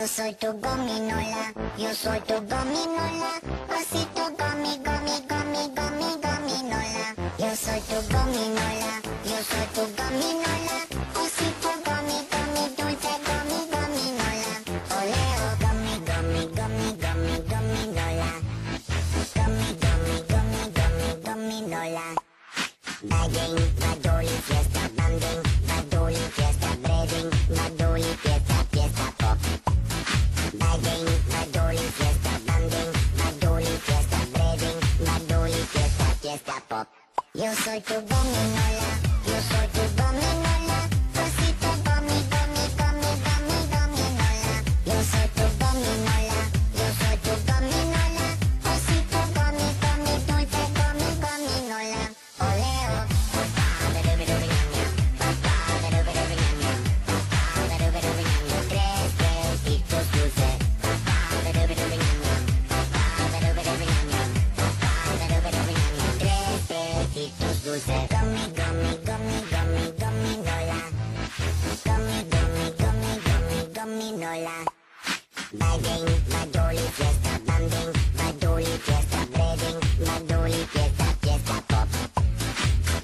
Yo soy tu gominola, yo soy tu gominola, osito gomi, gomi, gomi, gomi, gominola. Yo soy tu gominola, yo soy tu gominola, osito gomi, gomi, dulce gomi, gominola. Oleo, gomi, gomi, gomi, gomi, gominola. Gomi, gomi, gomi, gomi, gominola. Bagging, badoli, fiesta, banding, badoli, fiesta, breading, badoli, fiesta, fiesta, pop. Bagging, badoli, fiesta, banding, badoli, fiesta, breading, badoli, fiesta, fiesta, pop. Yo soy tu gominola, yo soy tu gominola, osito gomi, gomi, gomi, gomi, gominola. Yo soy tu gominola, yo soy tu gominola, osito gomi, gomi, dulce gomi, gominola. Oleo, papá, berubirubiñaña, papá, berubirubiñaña, papá, berubirubiñaña. Tres besitos dulces, papá, berubirubiñaña, papá, berubirubiñaña, papá, berubirubiñaña. Tres besitos dulces, gomi, gomi, gomi, gomi, gominola. Gomi, gomi, gomi, gomi, gominola. Bagging, badoli, fiesta, banding, badoli, fiesta, breading, badoli, fiesta, fiesta, pop.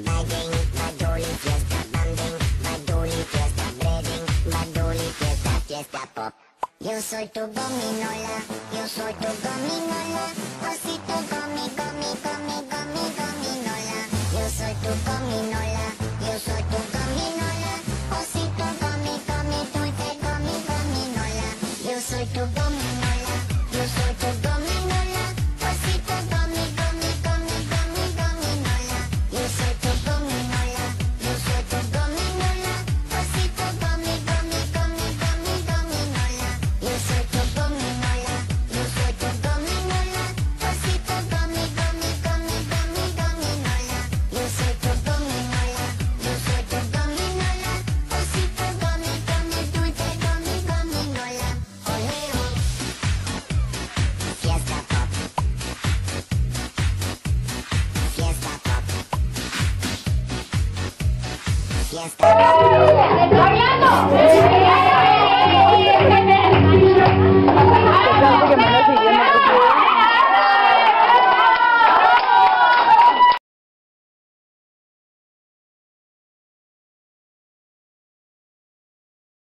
Bagging, badoli, fiesta, banding, badoli, fiesta, breading, badoli, fiesta, fiesta, pop. Yo soy tu gominola, yo soy tu gominola, osito gomi, gomi, gomi, gomi, gominola. Yo soy tu gominola, yo soy tu gominola, osito gomi, gomi, dulce gomi, gominola. Yo soy tu gominola, yo soy tu gominola, osito gomi, gomi, gomi, gomi, gominola. Yo soy tu gominola, yo soy tu gominola, osito gomi, gomi, gomi, gomi, gominola. Yo soy tu gominola, yo soy tu gominola, osito gomi, gomi, gomi, gomi, gominola. Yo soy tu gominola, yo soy tu gominola, osito gomi, gomi, dulce gomi, gominola. Oleo, fiesta pop, fiesta pop, fiesta pop. ¡Mariano!